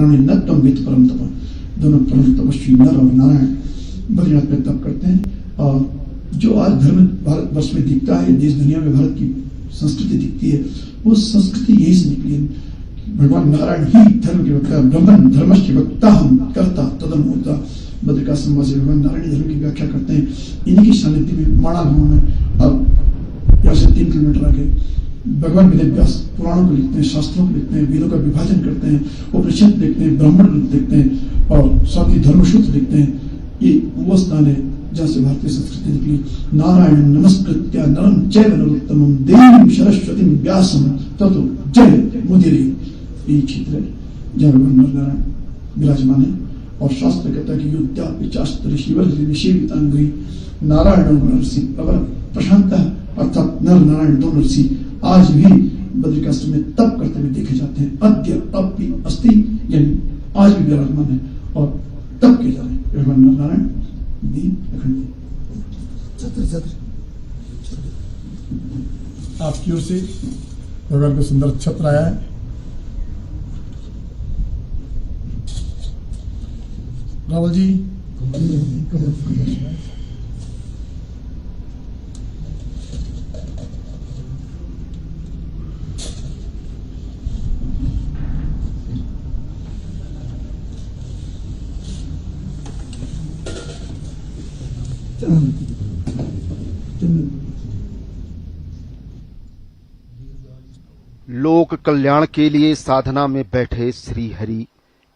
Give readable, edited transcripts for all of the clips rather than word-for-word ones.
नरायण न तम वित परम तप। दोनों परम तपस्वी नर और नारायण बद्रीनाथ में तप करते हैं। और जो आज धर्म भारतवर्ष में दिखता है, देश दुनिया में भारत की संस्कृति दिखती है, वो संस्कृति यही से निकली है। भगवान नारायण ही धर्म के वक्ता, ब्रह्मन धर्मस्य वक्ता हम करता तदम होता। बद्रिकाश्रम वासी भगवान नारायण धर्म की व्याख्या करते हैं। इन्हीं की सानिध्य में माणा गांव में अब यहाँ से 3 किलोमीटर आगे भगवान वेदव्यास पुराणों को लिखते हैं, शास्त्रों को लिखते हैं, वेदों का विभाजन करते हैं, उपनिषद लिखते हैं, ब्राह्मण लिखते हैं और साथ ही धर्मसूत्र लिखते हैं। ये वो स्थान है जहाँ से भारतीय संस्कृति निकली। नारायण नमस्कृत्य नरं चैव नरोत्तमं देवीं सरस्वतीं व्यासं ततो जय मुदिरे। यही क्षेत्र है जहाँ भगवान नारायण विराजमान है। और शास्त्र कहता है कि युद्धा पिचास्त्र शिवर निषेवितांगी नारायण नरसिंह अवर प्रशांत, अर्थात नर नारायण दोनों ऋषि आज भी बद्रिकाश्रम में तप करते हुए देखे जाते हैं। अद्य अपि अस्ति, यानी आज भी विराजमान है और तप किए जा रहे हैं। भगवान नारायण दीन अखंड आपकी ओर से भगवान का सुंदर छत्र आया है। रावल जी लोक कल्याण के लिए साधना में बैठे श्री हरि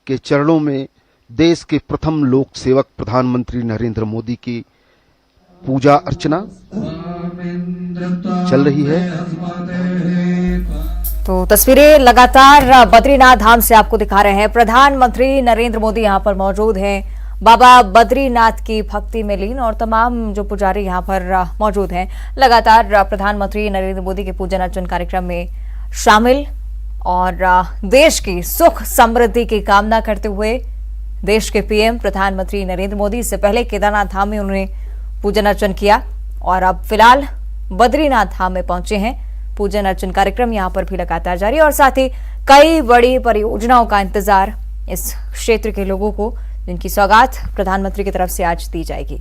के चरणों में देश के प्रथम लोक सेवक प्रधानमंत्री नरेंद्र मोदी की पूजा अर्चना चल रही है। तो तस्वीरें लगातार बद्रीनाथ धाम से आपको दिखा रहे हैं। प्रधानमंत्री नरेंद्र मोदी यहां पर मौजूद हैं, बाबा बद्रीनाथ की भक्ति में लीन और तमाम जो पुजारी यहां पर मौजूद हैं लगातार प्रधानमंत्री नरेंद्र मोदी के पूजन अर्चन कार्यक्रम में शामिल और देश की सुख समृद्धि की कामना करते हुए देश के पीएम प्रधानमंत्री नरेंद्र मोदी इससे पहले केदारनाथ धाम में उन्होंने पूजन अर्चन किया और अब फिलहाल बद्रीनाथ धाम में पहुंचे हैं। पूजन अर्चन कार्यक्रम यहां पर भी लगातार जारी और साथ ही कई बड़ी परियोजनाओं का इंतजार इस क्षेत्र के लोगों को, जिनकी सौगात प्रधानमंत्री की तरफ से आज दी जाएगी।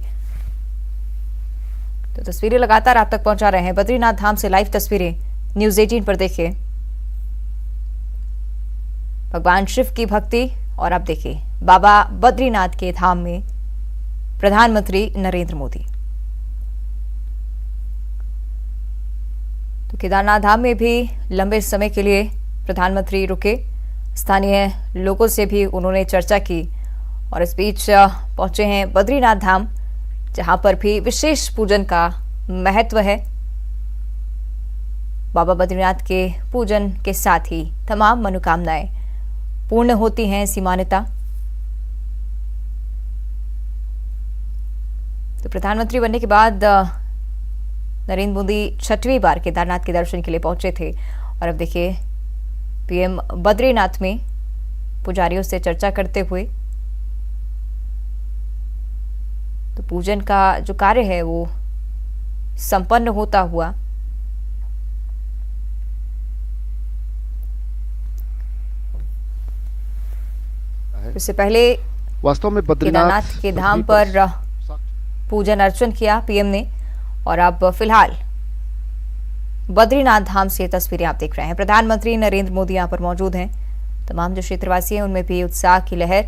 तो तस्वीरें लगातार आप तक पहुंचा रहे हैं। बद्रीनाथ धाम से लाइव तस्वीरें न्यूज़ 18 पर देखिए। भगवान शिव की भक्ति और अब देखिए बाबा बद्रीनाथ के धाम में प्रधानमंत्री नरेंद्र मोदी। तो केदारनाथ धाम में भी लंबे समय के लिए प्रधानमंत्री रुके, स्थानीय लोगों से भी उन्होंने चर्चा की और इस बीच पहुंचे हैं बद्रीनाथ धाम, जहां पर भी विशेष पूजन का महत्व है। बाबा बद्रीनाथ के पूजन के साथ ही तमाम मनोकामनाएं पूर्ण होती हैं, ऐसी मान्यता। तो प्रधानमंत्री बनने के बाद नरेंद्र मोदी 6वीं बार केदारनाथ के दर्शन के लिए पहुंचे थे और अब देखिए पीएम बद्रीनाथ में पुजारियों से चर्चा करते हुए तो पूजन का जो कार्य है वो संपन्न होता हुआ इससे पहले वास्तव में केदारनाथ के धाम पर पूजन अर्चन किया पीएम ने और अब फिलहाल बद्रीनाथ धाम से तस्वीरें आप देख रहे हैं। प्रधानमंत्री नरेंद्र मोदी यहां पर मौजूद हैं। तमाम जो क्षेत्रवासी हैं उनमें भी उत्साह की लहर,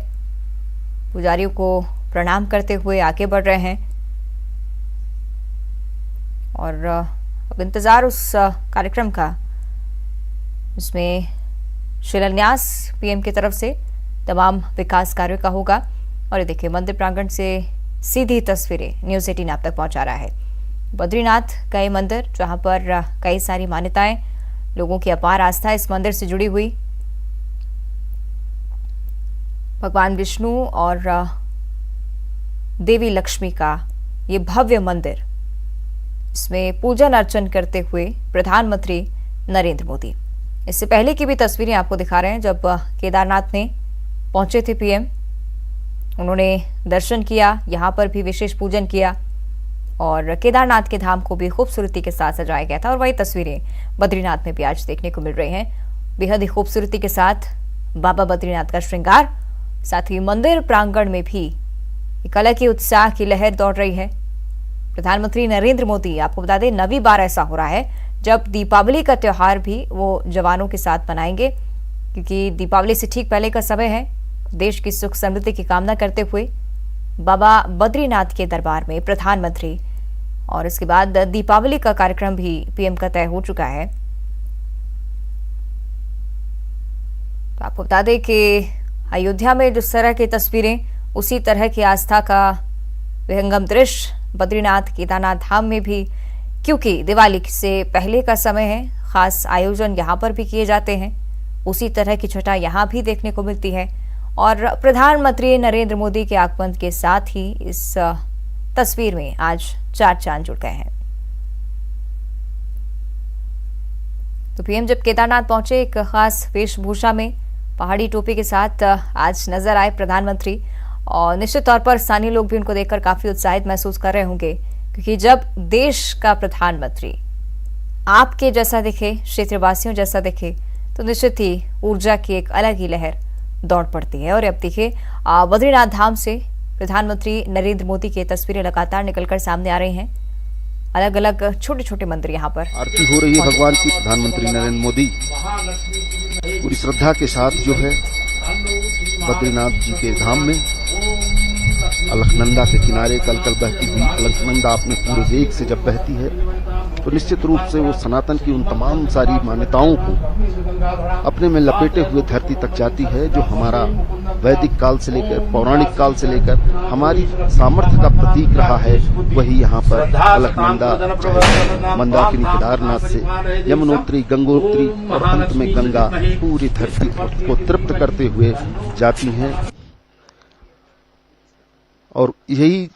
पुजारियों को प्रणाम करते हुए आगे बढ़ रहे हैं और अब इंतजार उस कार्यक्रम का, उसमें शिलान्यास पीएम की तरफ से तमाम विकास कार्यों का होगा। और ये देखिए मंदिर प्रांगण से सीधी तस्वीरें न्यूज़ 18 आप तक पहुंचा रहा है। बद्रीनाथ का ये मंदिर जहां पर कई सारी मान्यताएं, लोगों की अपार आस्था इस मंदिर से जुड़ी हुई। भगवान विष्णु और देवी लक्ष्मी का ये भव्य मंदिर, इसमें पूजन अर्चन करते हुए प्रधानमंत्री नरेंद्र मोदी। इससे पहले की भी तस्वीरें आपको दिखा रहे हैं। जब केदारनाथ में पहुंचे थे पीएम, उन्होंने दर्शन किया, यहां पर भी विशेष पूजन किया और केदारनाथ के धाम को भी खूबसूरती के साथ सजाया गया था। और वही तस्वीरें बद्रीनाथ में भी आज देखने को मिल रही हैं। बेहद ही खूबसूरती के साथ बाबा बद्रीनाथ का श्रृंगार, साथ ही मंदिर प्रांगण में भी एक अलग ही उत्साह की लहर दौड़ रही है। प्रधानमंत्री नरेंद्र मोदी, आपको बता दें, 9वीं बार ऐसा हो रहा है जब दीपावली का त्योहार भी वो जवानों के साथ मनाएंगे, क्योंकि दीपावली से ठीक पहले का समय है। देश की सुख समृद्धि की कामना करते हुए बाबा बद्रीनाथ के दरबार में प्रधानमंत्री, और इसके बाद दीपावली का कार्यक्रम भी पीएम का तय हो चुका है। तो आपको बता दें कि अयोध्या में जिस तरह की तस्वीरें, उसी तरह की आस्था का विहंगम दृश्य बद्रीनाथ केदारनाथ धाम में भी, क्योंकि दिवाली से पहले का समय है, खास आयोजन यहाँ पर भी किए जाते हैं। उसी तरह की छटा यहाँ भी देखने को मिलती है और प्रधानमंत्री नरेंद्र मोदी के आगमन के साथ ही इस तस्वीर में आज 4 चांद जुड़ गए हैं। तो पीएम जब केदारनाथ पहुंचे, एक खास वेशभूषा में पहाड़ी टोपी के साथ आज नजर आए प्रधानमंत्री, और निश्चित तौर पर स्थानीय लोग भी उनको देखकर काफी उत्साहित महसूस कर रहे होंगे, क्योंकि जब देश का प्रधानमंत्री आपके जैसा दिखे, क्षेत्रवासियों जैसा दिखे, तो निश्चित ही ऊर्जा की एक अलग ही लहर दौड़ पड़ती है। और अब देखिए, बद्रीनाथ धाम से प्रधानमंत्री नरेंद्र मोदी की तस्वीरें लगातार निकलकर सामने आ रही हैं। अलग अलग छोटे छोटे मंदिर यहाँ पर आरती हो रही है भगवान की। प्रधानमंत्री नरेंद्र मोदी पूरी श्रद्धा के साथ जो है बद्रीनाथ जी के धाम में अलकनंदा के किनारे कल कल बहती हुई अलकनंदा अपने पूरे वेग से जब बहती है, तो निश्चित रूप से वो सनातन की उन तमाम सारी मान्यताओं को अपने में लपेटे हुए धरती तक जाती है, जो हमारा वैदिक काल से लेकर पौराणिक काल से लेकर हमारी सामर्थ्य का प्रतीक रहा है। वही यहाँ पर अलकनंदा मंदाकिनी केदारनाथ से यमुनोत्री, गंगोत्री और अंत में गंगा पूरी धरती को तृप्त करते हुए जाती हैं। और यही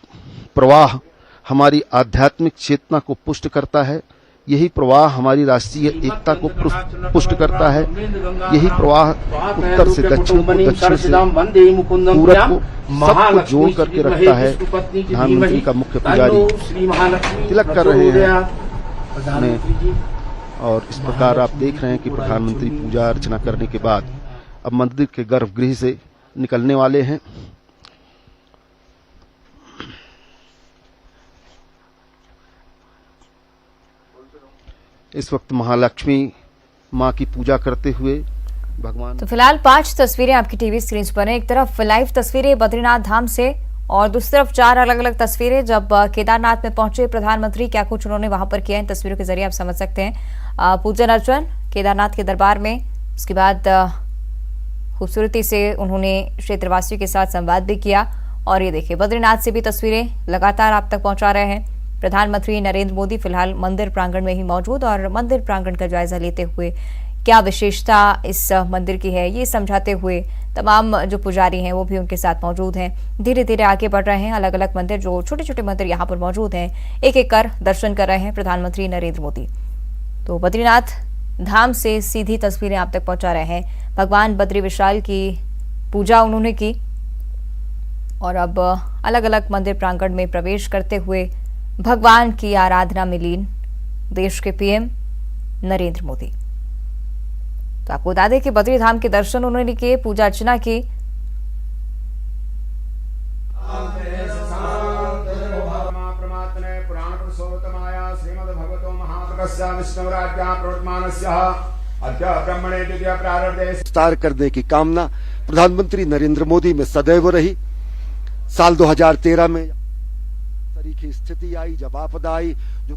प्रवाह हमारी आध्यात्मिक चेतना को पुष्ट करता है, यही प्रवाह हमारी राष्ट्रीय एकता को पुष्ट करता है, यही प्रवाह उत्तर से दक्षिण को, दक्षिण से पूरब को, सबको जोड़ करके रखता है। प्रधानमंत्री का मुख्य पुजारी तिलक कर रहे हैं और इस प्रकार आप देख रहे हैं कि प्रधानमंत्री पूजा अर्चना करने के बाद अब मंदिर के गर्भगृह से निकलने वाले हैं। इस वक्त महालक्ष्मी मां की पूजा करते हुए भगवान। तो फिलहाल 5 तस्वीरें आपकी टीवी स्क्रीन पर हैं। एक तरफ लाइव तस्वीरें बद्रीनाथ धाम से और दूसरी तरफ 4 अलग अलग तस्वीरें जब केदारनाथ में पहुंचे प्रधानमंत्री, क्या कुछ उन्होंने वहां पर किया, इन तस्वीरों के जरिए आप समझ सकते हैं। पूजन अर्चन केदारनाथ के दरबार में, उसके बाद खूबसूरती से उन्होंने क्षेत्रवासियों के साथ संवाद भी किया। और ये देखिए, बद्रीनाथ से भी तस्वीरें लगातार आप तक पहुंचा रहे हैं प्रधानमंत्री नरेंद्र मोदी। फिलहाल मंदिर प्रांगण में ही मौजूद और मंदिर प्रांगण का जायजा लेते हुए क्या विशेषता इस मंदिर की है, ये समझाते हुए तमाम जो पुजारी हैं वो भी उनके साथ मौजूद हैं। धीरे धीरे आगे बढ़ रहे हैं। अलग अलग मंदिर, जो छोटे छोटे मंदिर यहाँ पर मौजूद हैं, एक एक कर दर्शन कर रहे हैं प्रधानमंत्री नरेंद्र मोदी। तो बद्रीनाथ धाम से सीधी तस्वीरें आप तक पहुंचा रहे हैं। भगवान बद्री विशाल की पूजा उन्होंने की और अब अलग अलग मंदिर प्रांगण में प्रवेश करते हुए भगवान की आराधना में लीन देश के पीएम नरेंद्र मोदी। तो आपको बता दें कि बद्री धाम के दर्शन उन्होंने किए, पूजा अर्चना की। विस्तार करने की कामना प्रधानमंत्री नरेंद्र मोदी में सदैव रही। साल 2013 में तरीके स्थिति आई जब आपदा आई, जो